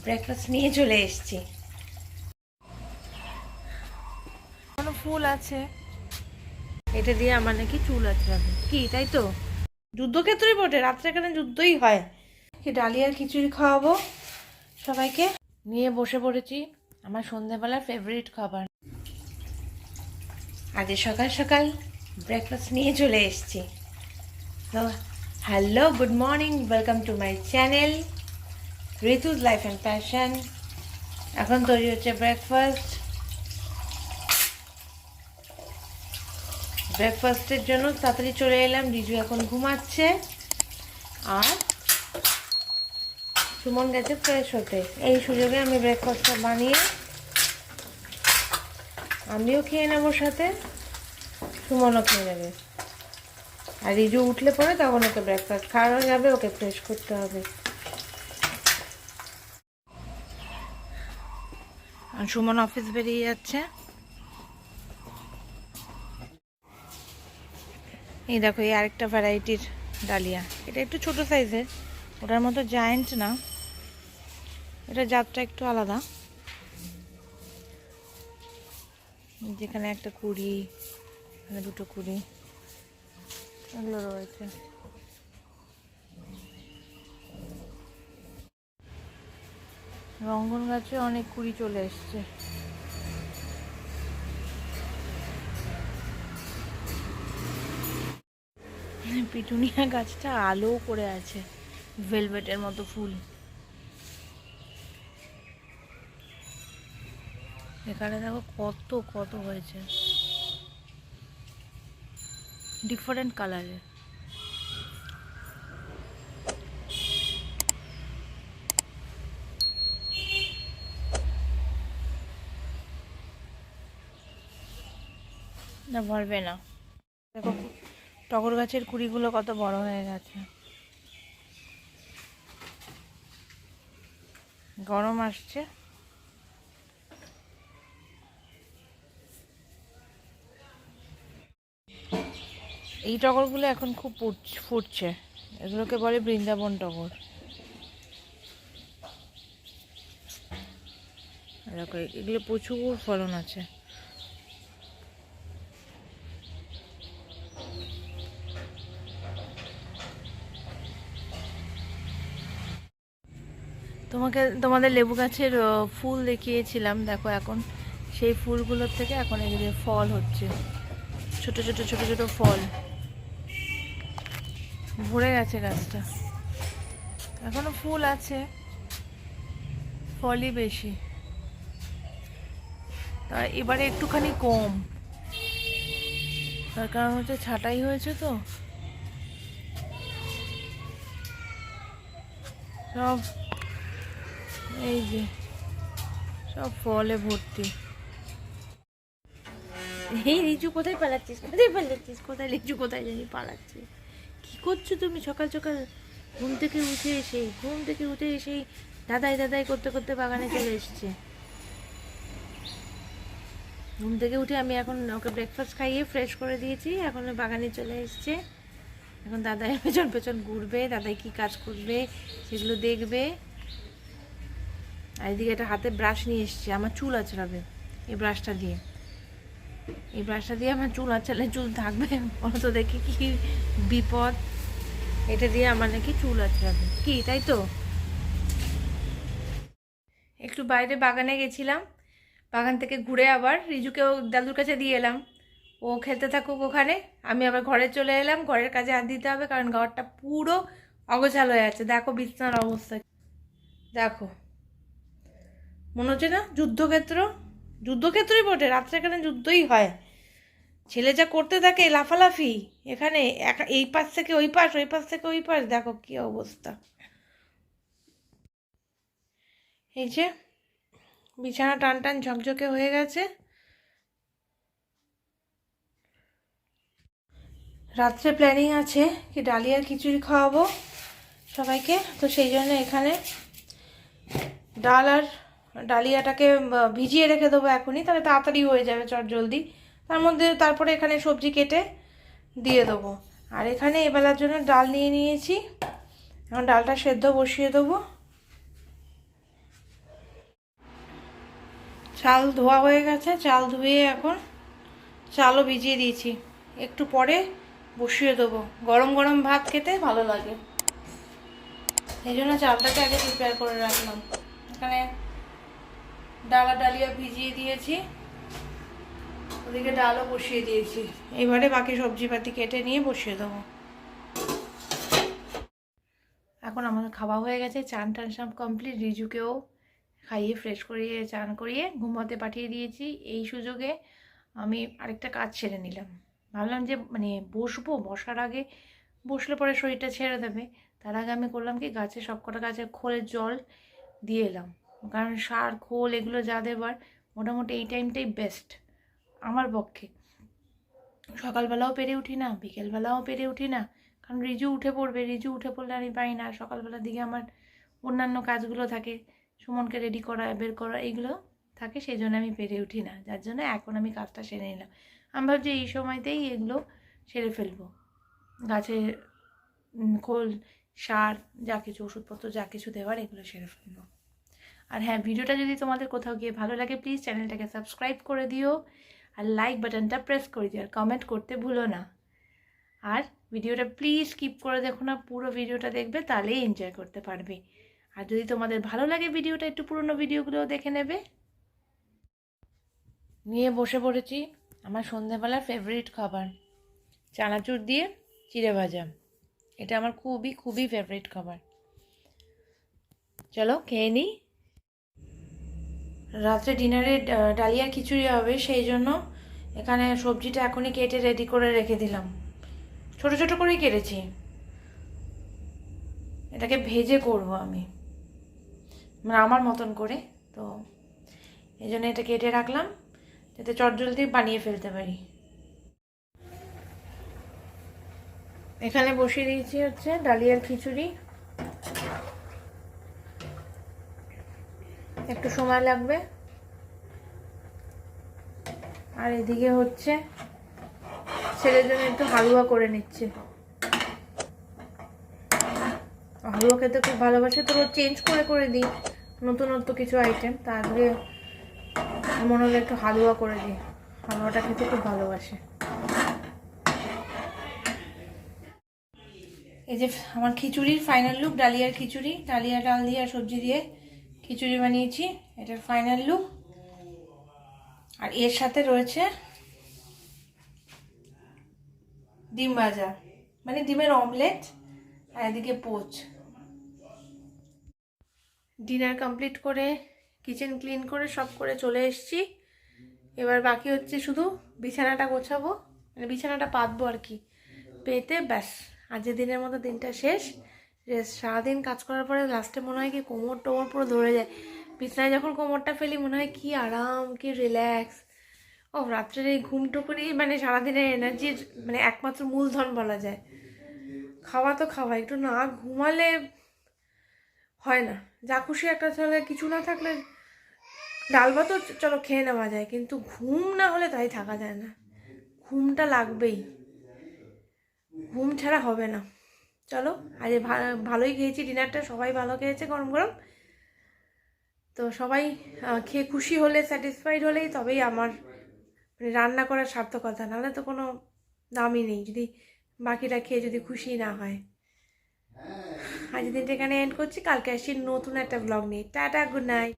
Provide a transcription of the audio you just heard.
Breakfast নিয়ে চলে এসেছি। কোনো ফুল আছে, এটা দিয়ে আমার নাকি চুল আঁচড়াবে কি, তাই তো? যুদ্ধক্ষেত্রই বটে, রাত্রে এখানে যুদ্ধই হয়। কি ডালিয়ার খিচুড়ি খাওয়াবো সবাইকে, নিয়ে বসে পড়েছি আমার সন্ধ্যেবেলার ফেভারিট খাবার। আজকে সকাল সকাল ব্রেকফাস্ট নিয়ে চলে এসেছি। তো hello, good morning, welcome to my channel Ritu's life and passion. এখন তৈরি হচ্ছে ব্রেকফাস্ট। ব্রেকফাস্টের জন্য তাড়াতাড়ি চলে এলাম, রিজু এখন ঘুমাচ্ছে আর সুমন গেছে ফ্রেশ হতে। এই সুযোগে আমি ব্রেকফাস্টটা বানিয়ে আমিও খেয়ে নেবো, সাথে সুমনও খেয়ে নেবে। আর রিজু উঠলে পরে তখন ওকে ব্রেকফাস্ট খাওয়ানো যাবে, ওকে ফ্রেশ করতে হবে। আর সুমন অফিস বেরিয়ে যাচ্ছে। এই দেখো, এই আরেকটা ভ্যারাইটির ডালিয়া, এটা একটু ছোট সাইজের, ওটার মতো জায়েন্ট না, এটা জাতটা একটু আলাদা। যেখানে একটা কুড়ি, এখানে দুটো কুড়ি, এগুলো রয়েছে। রঙ্গন গাছে অনেক কুড়ি চলে এসছে। পিটুনিয়া গাছটা আলো করে আছে, ভেলভেটের মতো ফুল। এখানে দেখো কত কত হয়েছে, ডিফারেন্ট কালারের। না, ভরবে না। দেখো টগর গাছের কুড়িগুলো কত বড় হয়ে গেছে। গরম আসছে, এই টগরগুলো এখন খুব ফুটছে, এগুলোকে বলে বৃন্দাবন টগর। দেখো এগুলো প্রচুর ফলন আছে। তোমাদের লেবু গাছের ফুল দেখিয়েছিলাম, দেখো এখন সেই ফুলগুলোর থেকে এখন এগুলো ফল হচ্ছে, ছোট ছোট ছোট ছোট ফল ভরে গেছে গাছটা। এখনো ফুল আছে, ফলই বেশি, তার এবারে একটুখানি কম, তার কারণ হচ্ছে ছাঁটাই হয়েছে তো সব, এই যে সব ফলে ভর্তি। এই রিজু কোথায় পালাচ্ছিস, কোথায় পালাচ্ছিস, কোথায় রিজু কোথায় জানি পালাচ্ছিস? কি করছো তুমি সকাল সকাল? ঘুম থেকে উঠে এসেই দাদাই দাদাই করতে করতে বাগানে চলে এসছে। ঘুম থেকে উঠে আমি এখন ওকে ব্রেকফাস্ট খাইয়ে ফ্রেশ করে দিয়েছি, এখন বাগানে চলে এসছে। এখন দাদাই পেছন পেছন ঘুরবে, দাদাই কি কাজ করবে সেগুলো দেখবে। আর এদিকে একটা হাতে ব্রাশ নিয়ে এসছে, আমার চুল আঁচড়াবে এই ব্রাশটা দিয়ে। এই ব্রাশটা দিয়ে আমার চুল আঁচড়ালে চুল থাকবে? বলো তো দেখি কি বিপদ। এটা দিয়ে আমার নাকি চুল আঁচড়াবে কি, তাই তো? একটু বাইরে বাগানে গেছিলাম, বাগান থেকে ঘুরে আবার রিজুকেও দাদুর কাছে দিয়ে এলাম। ও খেলতে থাকুক ওখানে, আমি আবার ঘরে চলে এলাম। ঘরের কাজে হাত দিতে হবে, কারণ ঘরটা পুরো অগোছাল হয়ে আছে। দেখো বিছানার অবস্থা, দেখো মনে হচ্ছে না যুদ্ধক্ষেত্র? যুদ্ধক্ষেত্রই বটে, রাত্রে এখানে যুদ্ধই হয়। ছেলে যা করতে থাকে লাফালাফি, এখানে এই পাশ থেকে ওই পাশ, ওই পাশ থেকে ওই পাশ, দেখো কি অবস্থা। এই যে বিছানা টান টান ঝকঝকে হয়ে গেছে। রাত্রে প্ল্যানিং আছে কি ডালিয়ার খিচুড়ি খাওয়াবো সবাইকে, তো সেই জন্য এখানে ডাল আর ডালিয়াটাকে ভিজিয়ে রেখে দেবো এখনই, তাহলে তাড়াতাড়ি হয়ে যাবে চটজলদি। তার মধ্যে তারপরে এখানে সবজি কেটে দিয়ে দেবো। আর এখানে এবেলার জন্য ডাল নিয়ে নিয়েছি, এখন ডালটা সেদ্ধ বসিয়ে দেবো। চাল ধোয়া হয়ে গেছে, চাল ধুয়ে এখন চালও ভিজিয়ে দিয়েছি, একটু পরে বসিয়ে দেবো। গরম গরম ভাত খেতে ভালো লাগে, এই জন্য চালটাকে আগে প্রিপেয়ার করে রাখলাম। এখানে ডালিয়া ভিজিয়ে দিয়েছি, ওদিকে ডালও বসিয়ে দিয়েছি। এবারে বাকি সবজিপাতি কেটে নিয়ে বসিয়ে দেবো। এখন আমাদের খাওয়া হয়ে গেছে, চান টান সব কমপ্লিট। রিজুকেও খাইয়ে ফ্রেশ করিয়ে চান করিয়ে ঘুমাতে পাঠিয়ে দিয়েছি। এই সুযোগে আমি আরেকটা কাজ ছেড়ে নিলাম। ভাবলাম যে বসার আগে বসলে পরে শরীরটা ছেড়ে দেবে, তার আগে আমি করলাম কি, গাছে সবকটা গাছের খোলের জল দিয়ে এলাম। কারণ সার খোল এগুলো যা দেবার মোটামুটি এই টাইমটাই বেস্ট আমার পক্ষে। সকালবেলাও পেরে উঠি না, বিকেলবেলাও পেরে উঠি না, কারণ রিজু উঠে পড়লে আমি পাই না। সকালবেলার দিকে আমার অন্যান্য কাজগুলো থাকে, সুমনকে রেডি করা, বের করা, এইগুলো থাকে, সেই জন্য আমি পেরে উঠি না। যার জন্য এখন আমি কাজটা সেরে নিলাম। আমি ভাবছি এই সময়তেই এগুলো সেরে ফেলবো, গাছের খোল, সার, যা কিছু ওষুধপত্র যা কিছু দেওয়ার এগুলো সেরে ফেলবো। আর হ্যাঁ, ভিডিওটা যদি তোমাদের কোথাও গিয়ে ভালো লাগে প্লিজ চ্যানেলটাকে সাবস্ক্রাইব করে দিও, আর লাইক বাটনটা প্রেস করে দিও, আর কমেন্ট করতে ভুলো না। আর ভিডিওটা প্লিজ স্কিপ করে দেখো না, পুরো ভিডিওটা দেখবে, তাহলেই এনজয় করতে পারবে। আর যদি তোমাদের ভালো লাগে ভিডিওটা, একটু পুরনো ভিডিওগুলোও দেখে নেবে। নিয়ে বসে পড়েছি আমার সন্ধেবেলার ফেভারিট খাবার, চানাচুর দিয়ে চিড়ে ভাজা। এটা আমার খুবই খুবই ফেভারিট খাবার। চলো খেয়ে নিই। রাত্রে ডিনারে ডালিয়ার খিচুড়ি হবে, সেই জন্য এখানে সবজিটা এখনই কেটে রেডি করে রেখে দিলাম। ছোট ছোট করেই কেটেছি, এটাকে ভেজে করব আমি, মানে আমার মতন করে। তো এই জন্য এটা কেটে রাখলাম যাতে চটজলদি বানিয়ে ফেলতে পারি। এখানে বসিয়ে দিয়েছি হচ্ছে ডালিয়ার খিচুড়ি, একটু সময় লাগবে। আর এদিকে হচ্ছে ছেলের জন্য একটু হালুয়া করে নিচ্ছে, হালুয়া খেতে খুব ভালোবাসে, তো চেঞ্জ করে দিই নতুনত্ব কিছু আইটেম। তা আজকে মনে হলো একটু হালুয়া করে দিই, হালুয়াটা খেতে খুব ভালোবাসে। এই যে আমার খিচুড়ির ফাইনাল লুক, ডালিয়ার খিচুড়ি, ডালিয়া ডাল দিয়ে আর সবজি দিয়ে খিচুড়ি বানিয়েছি, এটার ফাইনাল লুক। আর এর সাথে রয়েছে ডিম ভাজা, মানে ডিমের অমলেট, আর এদিকে পোচ। ডিনার কমপ্লিট করে কিচেন ক্লিন করে সব করে চলে এসেছি। এবার বাকি হচ্ছে শুধু বিছানাটা গোছাবো, মানে বিছানাটা পাতবো আর কি, পেতে ব্যাস আজকের দিনের মতো দিনটা শেষ। সারাদিন কাজ করার পরে লাস্টে মনে হয় কি কোমর টোমর পুরো ধরে যায়। বিছানায় যখন কোমরটা ফেলি মনে হয় কি আরাম, কি রিল্যাক্স। ও রাত্রের এই ঘুমটুকুনি মানে সারাদিনের এনার্জির মানে একমাত্র মূলধন বলা যায়। খাওয়া তো খাওয়া, একটু না ঘুমালে হয় না। যা খুশি একটা চলে, কিছু না থাকলে ডাল ভাতও চলো খেয়ে নেওয়া যায়, কিন্তু ঘুম না হলে তাই থাকা যায় না। ঘুমটা লাগবেই, ঘুম ছাড়া হবে না। চলো আজ ভালোই খেয়েছি ডিনারটা, সবাই ভালো খেয়েছে গরম গরম। তো সবাই খেয়ে খুশি হলে, স্যাটিসফাইড হলেই তবেই আমার মানে রান্না করার সার্থকতা, নাহলে তো কোনো দামই নেই যদি বাকিটা খেয়ে যদি খুশি না হয়। আজ দিনটা এখানে এন্ড করছি, কালকে আসছি নতুন একটা ব্লগ নিয়ে। Tata, good night.